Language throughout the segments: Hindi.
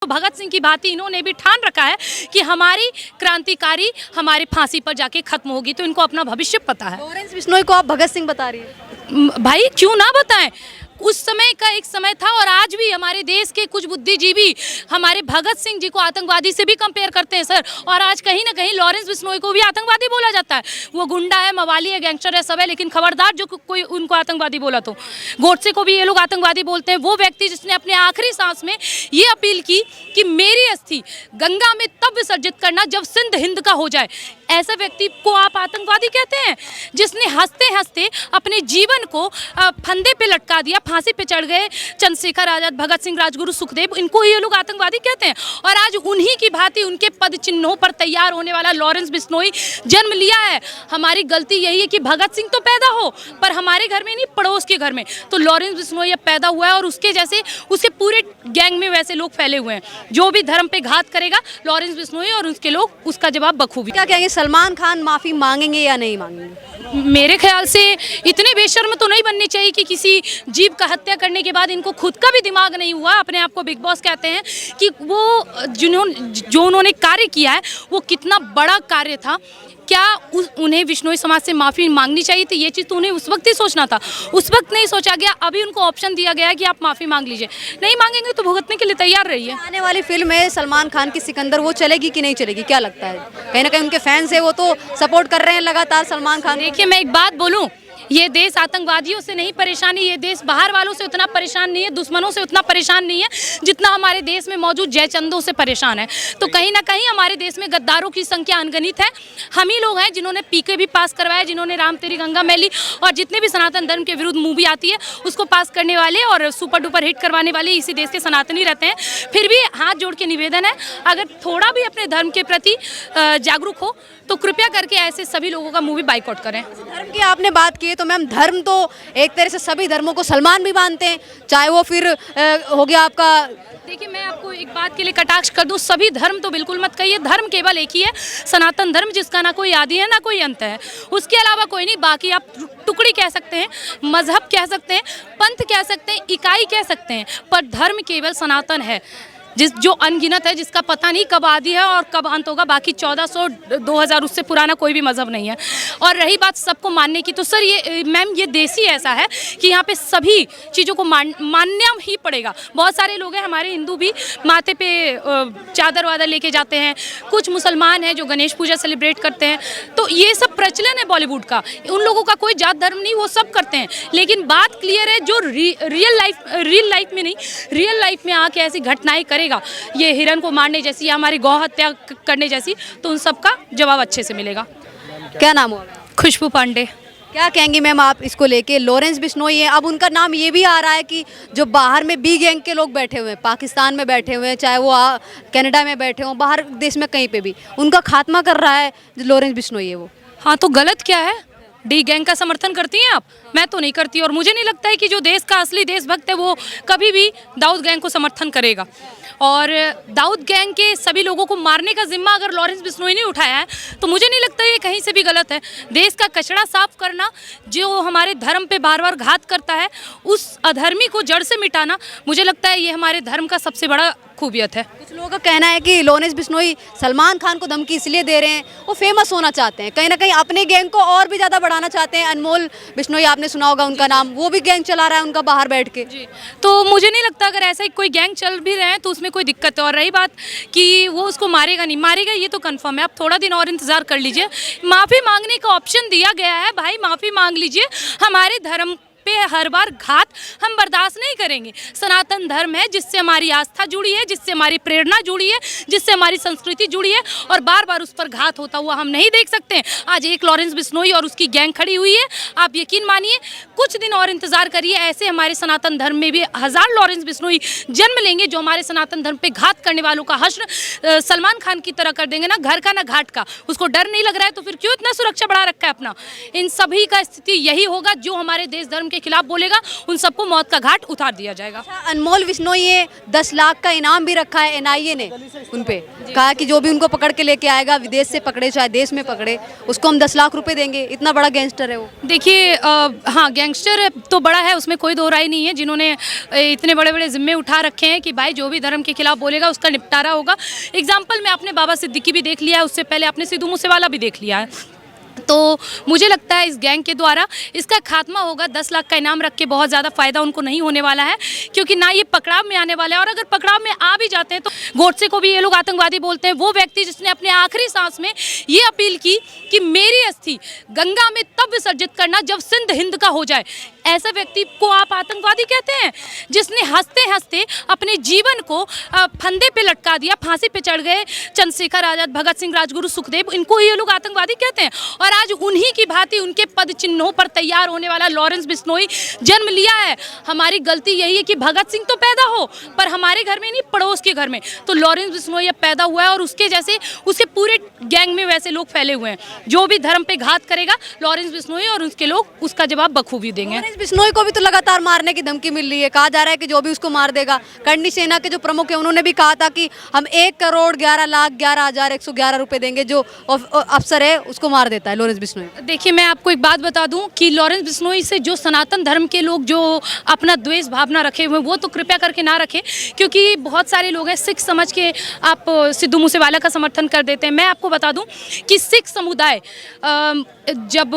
तो भगत सिंह की भांति इन्होंने भी ठान रखा है कि हमारी क्रांतिकारी हमारे फांसी पर जाके खत्म होगी, तो इनको अपना भविष्य पता है। लॉरेंस बिश्नोई को आप भगत सिंह बता रही है? भाई क्यों ना बताएं, उस समय का एक समय था और आज भी हमारे देश के कुछ बुद्धिजीवी हमारे भगत सिंह जी को आतंकवादी से भी कंपेयर करते हैं सर। और आज कहीं ना कहीं लॉरेंस बिश्नोई को भी आतंकवादी बोला जाता है। वो गुंडा है, मवाली है, गैंगस्टर है, सब है, लेकिन खबरदार जो कोई उनको आतंकवादी बोला तो। गोडसे को भी ये लोग आतंकवादी बोलते हैं। वो व्यक्ति जिसने अपने आखिरी सांस में ये अपील की कि मेरी अस्थि गंगा में तब विसर्जित करना जब सिंध हिंद का हो जाए, ऐसे व्यक्ति को आप आतंकवादी कहते हैं? जिसने हंसते हंसते अपने जीवन को फंदे पे लटका दिया, फांसी पे चढ़ गए चंद्रशेखर आजाद, भगत सिंह, राजगुरु, सुखदेव, इनको ये लोग आतंकवादी कहते हैं। और आज उन्हीं की भांति उनके पद चिन्हों पर तैयार होने वाला लॉरेंस बिश्नोई जन्म लिया है। हमारी गलती यही है कि भगत सिंह तो पैदा हो पर हमारे घर में नहीं, पड़ोस के घर में। तो लॉरेंस बिश्नोई अब पैदा हुआ है और उसके जैसे उसके पूरे गैंग में वैसे लोग फैले हुए हैं। जो भी धर्म पे घात करेगा लॉरेंस बिश्नोई और उसके लोग उसका जवाब बखूबी। क्या कहेंगे, सलमान खान माफी मांगेंगे या नहीं मांगेंगे? मेरे ख्याल से इतने बेशर्म तो नहीं बनने चाहिए कि किसी जीव का हत्या करने के बाद इनको खुद का भी दिमाग नहीं हुआ। अपने आप को बिग बॉस कहते हैं कि वो जो उन्होंने कार्य किया है वो कितना बड़ा कार्य था। क्या उन्हें बिश्नोई समाज से माफ़ी मांगनी चाहिए थी? ये चीज़ तो उन्हें उस वक्त ही सोचना था, उस वक्त नहीं सोचा गया। अभी उनको ऑप्शन दिया गया है कि आप माफ़ी मांग लीजिए। नहीं मांगेंगे तो भुगतने के लिए तैयार रहिए। आने वाली फिल्म है सलमान खान की सिकंदर, वो चलेगी कि नहीं चलेगी, क्या लगता है? कहीं ना कहीं उनके फैंस है वो तो सपोर्ट कर रहे हैं लगातार सलमान खान। देखिए मैं एक बात बोलूं, ये देश आतंकवादियों से नहीं परेशान है, ये देश बाहर वालों से उतना परेशान नहीं है, दुश्मनों से उतना परेशान नहीं है जितना हमारे देश में मौजूद जयचंदों से परेशान है। तो कहीं ना कहीं हमारे देश में गद्दारों की संख्या अनगिनत है। हम ही लोग हैं जिन्होंने पीके भी पास करवाया, जिन्होंने राम तेरी गंगा मैली और जितने भी सनातन धर्म के विरुद्ध मूवी आती है उसको पास करने वाले और सुपर डुपर हिट करवाने वाले इसी देश के सनातनी रहते हैं। फिर भी हाथ जोड़ के निवेदन है, अगर थोड़ा भी अपने धर्म के प्रति जागरूक हो तो कृपया करके ऐसे सभी लोगों का मूवी बाइकआउट करें। धर्म की आपने बात की तो मैम, धर्म तो एक तरह से सभी धर्मों को सलमान भी मानते हैं, चाहे वो फिर हो गया आपका। देखिए मैं आपको एक बात के लिए कटाक्ष कर दूं, सभी धर्म तो बिल्कुल मत कहिए। धर्म केवल एक ही है, सनातन धर्म, जिसका ना कोई आदि है ना कोई अंत है, उसके अलावा कोई नहीं। बाकी आप टुकड़ी कह सकते हैं, मजहब कह सकते हैं, पंथ कह सकते हैं, इकाई कह सकते हैं, पर धर्म केवल सनातन है, जो अनगिनत है, जिसका पता नहीं कब आदि है और कब अंत होगा। बाकी 1400 2000 उससे पुराना कोई भी मजहब नहीं है। और रही बात सबको मानने की, तो सर ये मैम ये देश ही ऐसा है कि यहाँ पे सभी चीज़ों को मानना ही पड़ेगा। बहुत सारे लोग हैं हमारे हिंदू भी माथे पे चादर वादर लेके जाते हैं, कुछ मुसलमान हैं जो गणेश पूजा सेलिब्रेट करते हैं। तो ये सब प्रचलन है बॉलीवुड का, उन लोगों का कोई जात धर्म नहीं, वो सब करते हैं। लेकिन बात क्लियर है, जो रियल लाइफ में नहीं, रियल लाइफ में आके ऐसी घटनाएं करेगा, ये हिरन को मारने जैसी या हमारी गौ हत्या करने जैसी, तो उन सब का जवाब अच्छे से मिलेगा। क्या नाम होगा? खुशबू पांडे। क्या कहेंगी मैम आप इसको लेके? लॉरेंस बिश्नोई है, अब उनका नाम ये भी आ रहा है कि जो बाहर में बी गैंग के लोग बैठे हुए हैं, पाकिस्तान में बैठे हुए हैं, चाहे वो कनाडा में बैठे हों, बाहर देश में कहीं पे भी, उनका खात्मा कर रहा है जो लॉरेंस बिश्नोई है वो। हाँ तो गलत क्या है? डी गैंग का समर्थन करती हैं आप? मैं तो नहीं करती, और मुझे नहीं लगता है कि जो देश का असली देशभक्त है वो कभी भी दाऊद गैंग को समर्थन करेगा। और दाऊद गैंग के सभी लोगों को मारने का जिम्मा अगर लॉरेंस बिश्नोई ने उठाया है तो मुझे नहीं लगता ये कहीं से भी गलत है। देश का कचरा साफ करना, जो हमारे धर्म पे बार बार घात करता है, उस अधर्मी को जड़ से मिटाना, मुझे लगता है ये हमारे धर्म का सबसे बड़ा खूबियत है। कुछ लोगों का कहना है कि लॉरेंस बिश्नोई सलमान खान को धमकी इसलिए दे रहे हैं, वो फेमस होना चाहते हैं, कहीं ना कहीं अपने गैंग को और भी ज़्यादा बढ़ाना चाहते हैं। अनमोल बिश्नोई आपने सुना होगा उनका नाम, वो भी गैंग चला रहा है उनका बाहर बैठ के। जी, तो मुझे नहीं लगता अगर ऐसा कोई गैंग चल भी रहे हैं तो उसमें कोई दिक्कत है। और रही बात कि वो उसको मारेगा नहीं मारेगा, ये तो कंफर्म है। आप थोड़ा दिन और इंतजार कर लीजिए, माफ़ी मांगने का ऑप्शन दिया गया है, भाई माफ़ी मांग लीजिए। हमारे धर्म पे हर बार घात हम बर्दाश्त नहीं करेंगे। सनातन धर्म है जिससे हमारी आस्था जुड़ी है, जिससे हमारी प्रेरणा जुड़ी है, जिससे हमारी संस्कृति जुड़ी है, और बार बार उस पर घात होता हुआ हम नहीं देख सकते। आज एक लॉरेंस बिश्नोई और उसकी गैंग खड़ी हुई है, आप यकीन मानिए कुछ दिन और इंतजार करिए, ऐसे हमारे सनातन धर्म में भी 1000 लॉरेंस बिश्नोई जन्म लेंगे जो हमारे सनातन धर्म पे घात करने वालों का हश्र सलमान खान की तरह कर देंगे ना, घर का ना घाट का। उसको डर नहीं लग रहा है तो फिर क्यों इतना सुरक्षा बढ़ा रखा है अपना? इन सभी का स्थिति यही होगा जो हमारे देश धर्म के के खिलाफ बोलेगा उन सबको मौत का घाट उतार दिया जाएगा। अनमोल बिश्नोई ये 10 लाख का इनाम भी रखा है एनआईए ने उन पे, कहा कि जो भी उनको पकड़ के लेके आएगा, विदेश से पकड़े चाहे देश में पकड़े, उसको हम 10 लाख रुपए देंगे। इतना बड़ा गैंगस्टर है वो। देखिए हाँ, गैंगस्टर तो बड़ा है, उसमें कोई दो राय नहीं है, जिन्होंने इतने बड़े बड़े जिम्मे उठा रखे हैं कि भाई जो भी धर्म के खिलाफ बोलेगा उसका निपटारा होगा। एग्जाम्पल में आपने बाबा सिद्दीकी भी देख लिया है, उससे पहले आपने सिद्धू मूसेवाला भी देख लिया है। तो मुझे लगता है इस गैंग के द्वारा इसका खात्मा होगा। 10 लाख का इनाम रख के बहुत ज़्यादा फ़ायदा उनको नहीं होने वाला है, क्योंकि ना ये पकड़ाव में आने वाला है, और अगर पकड़ाव में आ भी जाते हैं तो गोडसे को भी ये लोग आतंकवादी बोलते हैं। वो व्यक्ति जिसने अपने आखिरी सांस में ये अपील की कि मेरी अस्थि गंगा में तब विसर्जित करना जब सिंध हिंद का हो जाए, ऐसा व्यक्ति को आप आतंकवादी कहते हैं? जिसने हंसते हंसते अपने जीवन को फंदे पे लटका दिया, फांसी पे चढ़ गए चंद्रशेखर आजाद, भगत सिंह, राजगुरु, सुखदेव, इनको ये लोग आतंकवादी कहते हैं। और आज उन्हीं की भांति उनके पद चिन्हों पर तैयार होने वाला लॉरेंस बिश्नोई जन्म लिया है। हमारी गलती यही है कि भगत सिंह तो पैदा हो पर हमारे घर में नहीं, पड़ोस के घर में। तो लॉरेंस बिश्नोई अब पैदा हुआ है और उसके जैसे उसके पूरे गैंग में वैसे लोग फैले हुए हैं। जो भी धर्म पे घात करेगा लॉरेंस बिश्नोई और उसके लोग उसका जवाब बखूबी देंगे। लॉरेंस बिश्नोई को भी तो लगातार मारने की धमकी मिल रही है। कहा जा रहा है कि जो भी उसको मार देगा, करनी सेना के जो प्रमुख है उन्होंने भी कहा था कि हम 1,11,11,111 रुपए देंगे, जो अफसर है उसको मार देता है लॉरेंस बिश्नोई। देखिए मैं आपको एक बात बता दूं कि लॉरेंस बिश्नोई से जो सनातन धर्म के लोग जो अपना द्वेष भावना रखे हुए हैं वो तो कृपया करके ना रखें, क्योंकि बहुत सारे लोग हैं सिख समझ के आप सिद्धू मूसेवाला का समर्थन कर देते हैं। मैं आपको बता दूं कि सिख समुदाय जब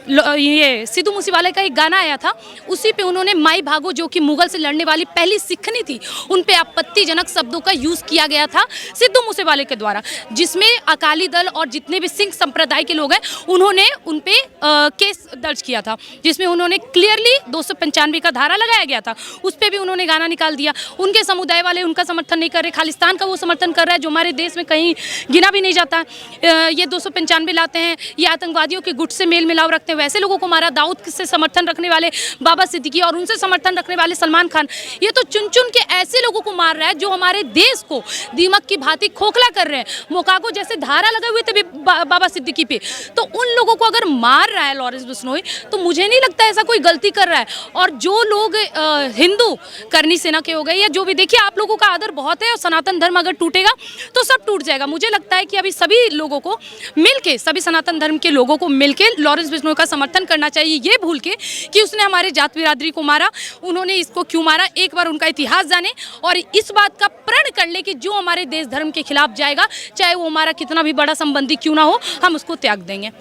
ये सिद्धू मूसेवाला का एक गाना आया था, उसी पे उन्होंने माई भागो, जो कि मुगल से लड़ने वाली पहली सिखनी थी, उन पे आपत्तिजनक शब्दों का यूज़ किया गया था सिद्धू मूसेवाले के द्वारा, जिसमें अकाली दल और जितने भी सिंह संप्रदाय के लोग हैं उन्होंने उन पे केस दर्ज किया था, जिसमें उन्होंने क्लियरली 295 का धारा लगाया गया था, उस पर भी उन्होंने गाना निकाल दिया। उनके समुदाय वाले उनका समर्थन नहीं कर रहे, खालिस्तान का वो समर्थन कर रहा है जो हमारे देश में कहीं गिना भी नहीं जाता। ये 295 लाते हैं, ये आतंकवादियों के गुट से मेल मिलाव रखते हैं, वैसे लोगों को मारा। दाऊद से समर्थन रखने वाले बाबा सिद्दीकी और उनसे समर्थन रखने वाले सलमान खान, ये तो चुन चुन के ऐसे लोगों को मार रहा है जो हमारे देश को दीमक की भांति खोखला कर रहे हैं। मोकागो जैसे धारा लगे हुए थे बाबा सिद्दीकी पे, तो उन लोगों को अगर मार रहा है लॉरेंस बिश्नोई, तो मुझे नहीं लगता ऐसा कोई गलती कर रहा है। और जो लोग हिंदू करनी सेना के हो गए या जो भी, देखिए आप लोगों का आदर बहुत है और सनातन धर्म अगर टूटेगा तो सब टूट जाएगा। मुझे लगता है कि अभी सभी लोगों को मिलके, सभी सनातन धर्म के लोगों को मिलके लॉरेंस बिश्नोई का समर्थन करना चाहिए, ये भूल के कि उसने हमारे जात बिरादरी को मारा, उन्होंने इसको क्यों मारा। एक बार उनका इतिहास जाने और इस बात का प्रण कर ले कि जो हमारे देश धर्म के खिलाफ जाएगा, चाहे वो हमारा कितना भी बड़ा संबंधी क्यों ना हो, हम उसको त्याग देंगे।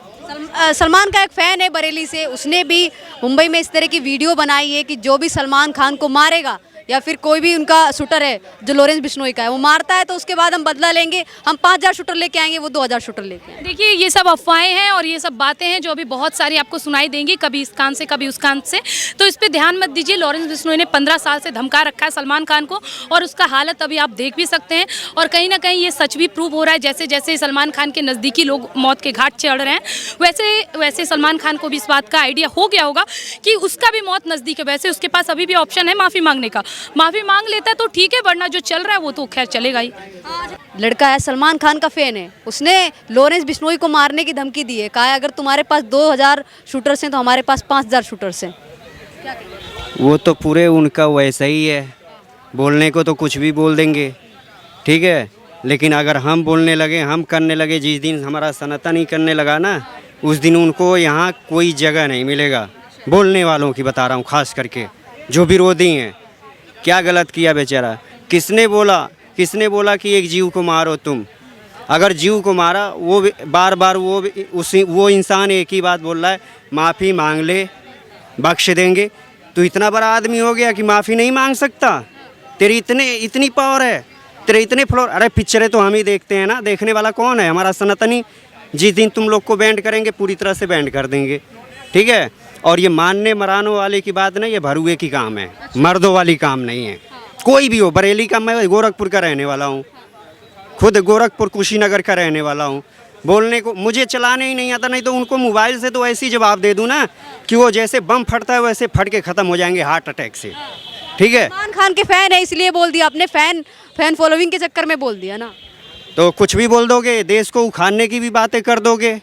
सलमान का एक फ़ैन है बरेली से, उसने भी मुंबई में इस तरह की वीडियो बनाई है कि जो भी सलमान खान को मारेगा या फिर कोई भी उनका शूटर है जो लॉरेंस बिश्नोई का है वो मारता है तो उसके बाद हम बदला लेंगे, हम 5,000 शूटर लेके आएंगे, वो 2,000 शूटर लेके आएंगे। देखिए ये सब अफवाहें हैं और ये सब बातें हैं जो अभी बहुत सारी आपको सुनाई देंगी, कभी इस कान से कभी उस कान से, तो इस पर ध्यान मत दीजिए। लॉरेंस बिश्नोई ने 15 साल से धमका रखा है सलमान खान को और उसका हालत अभी आप देख भी सकते हैं। और कहीं ना कहीं ये सच भी प्रूव हो रहा है, जैसे जैसे सलमान खान के नज़दीकी लोग मौत के घाट चढ़ रहे हैं वैसे वैसे सलमान खान को भी इस बात का आइडिया हो गया होगा कि उसका भी मौत नज़दीक है। वैसे उसके पास अभी भी ऑप्शन है माफ़ी मांगने का, माफ़ी मांग लेता है तो ठीक है, वरना जो चल रहा है वो तो खैर चलेगा ही। लड़का है सलमान खान का फैन है, उसने लॉरेंस बिश्नोई को मारने की धमकी दी है, कहा है अगर तुम्हारे पास 2,000 शूटर्स हैं तो हमारे पास 5,000 शूटर्स हैं। वो तो पूरे उनका वैसा ही है, बोलने को तो कुछ भी बोल देंगे, ठीक है, लेकिन अगर हम बोलने लगे, हम करने लगे, जिस दिन हमारा सनातन ही करने लगा ना, उस दिन उनको यहाँ कोई जगह नहीं मिलेगा। बोलने वालों की बता रहा हूँ, खास करके जो विरोधी हैं। क्या गलत किया बेचारा, किसने बोला कि एक जीव को मारो तुम? अगर जीव को मारा, वो बार बार वो इंसान एक ही बात बोल रहा है, माफ़ी मांग ले बख्श देंगे। तो इतना बड़ा आदमी हो गया कि माफ़ी नहीं मांग सकता? तेरी इतनी पावर है, तेरे इतने फ्लोर। अरे पिक्चरें तो हम ही देखते हैं ना, देखने वाला कौन है? हमारा सनातनी। जिस दिन तुम लोग को बैंड करेंगे पूरी तरह से बैंड कर देंगे, ठीक है। और ये मानने मराने वाले की बात नहीं, ये भरुए की काम है, मर्दों वाली काम नहीं है। कोई भी हो, बरेली का, मैं गोरखपुर का रहने वाला हूँ, खुद गोरखपुर कुशीनगर का रहने वाला हूँ। बोलने को मुझे चलाने ही नहीं आता, नहीं तो उनको मोबाइल से तो ऐसी जवाब दे दूँ ना कि वो जैसे बम फटता है वैसे फट के ख़त्म हो जाएंगे हार्ट अटैक से, ठीक है। सलमान खान के फैन है इसलिए बोल दिया आपने, फैन फॉलोइंग के चक्कर में बोल दिया ना। तो कुछ भी बोल दोगे, देश को उखाड़ने की भी बातें कर दोगे,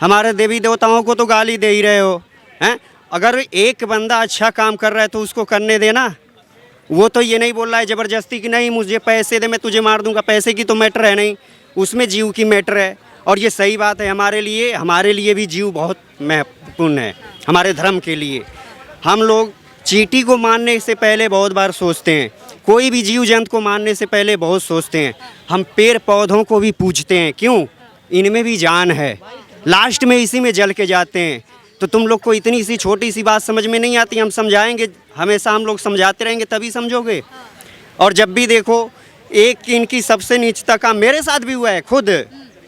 हमारे देवी देवताओं को तो गाली दे ही रहे हो हैं। अगर एक बंदा अच्छा काम कर रहा है तो उसको करने देना। वो तो ये नहीं बोल रहा है ज़बरदस्ती कि नहीं मुझे पैसे दे मैं तुझे मार दूंगा, पैसे की तो मैटर है नहीं, उसमें जीव की मैटर है। और ये सही बात है, हमारे लिए भी जीव बहुत महत्वपूर्ण है, हमारे धर्म के लिए। हम लोग चींटी को मारने से पहले बहुत बार सोचते हैं, कोई भी जीव जंतु को मारने से पहले बहुत सोचते हैं। हम पेड़ पौधों को भी पूजते हैं, क्यों? इनमें भी जान है, लास्ट में इसी में जल के जाते हैं। तो तुम लोग को इतनी सी छोटी सी बात समझ में नहीं आती, हम समझाएंगे, हमेशा हम लोग समझाते रहेंगे तभी समझोगे। और जब भी देखो एक इनकी सबसे नीचता काम मेरे साथ भी हुआ है खुद।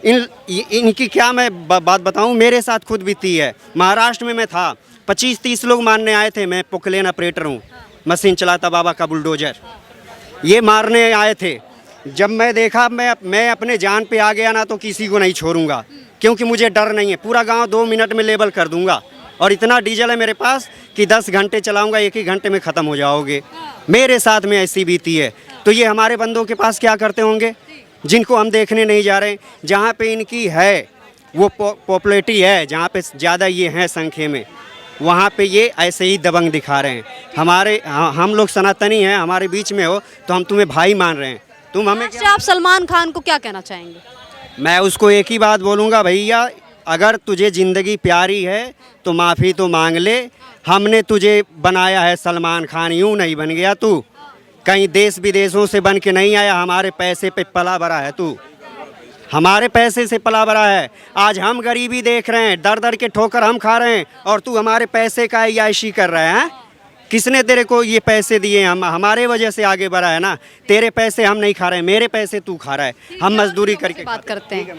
इनकी क्या मैं बात बताऊं, मेरे साथ खुद बीती है। महाराष्ट्र में मैं था, 25-30 लोग मारने आए थे, मैं पोकलेन ऑपरेटर हूँ, मशीन चलाता बाबा का बुलडोजर। ये मारने आए थे, जब मैं देखा मैं अपने जान पे आ गया ना तो किसी को नहीं छोड़ूंगा, क्योंकि मुझे डर नहीं है। पूरा गांव 2 मिनट में लेबल कर दूंगा और इतना डीजल है मेरे पास कि 10 घंटे चलाऊंगा, 1 ही घंटे में ख़त्म हो जाओगे। मेरे साथ में ऐसी बीती है। तो ये हमारे बंदों के पास क्या करते होंगे जिनको हम देखने नहीं जा रहे। जहाँ पे इनकी है वो पॉपुलैरिटी है, जहाँ पे ज़्यादा ये हैं संख्या में, वहाँ पे ये ऐसे ही दबंग दिखा रहे हैं। हम लोग सनातनी हैं, हमारे बीच में हो तो हम तुम्हें भाई मान रहे हैं, तुम हमें अच्छा, आप सलमान खान को क्या कहना चाहेंगे? मैं उसको एक ही बात बोलूँगा, भैया अगर तुझे ज़िंदगी प्यारी है तो माफ़ी तो मांग ले। हमने तुझे बनाया है सलमान खान, यूँ नहीं बन गया तू, कहीं देश विदेशों से बन के नहीं आया। हमारे पैसे पे पला भरा है तू, हमारे पैसे से पला भरा है। आज हम गरीबी देख रहे हैं, दर दर के ठोकर हम खा रहे हैं, और तू हमारे पैसे का याशी कर रहा है। किसने तेरे को ये पैसे दिए? हमारे वजह से आगे बढ़ा है ना। तेरे पैसे हम नहीं खा रहे, मेरे पैसे तू खा रहा है। हम मजदूरी करके बात करते हैं।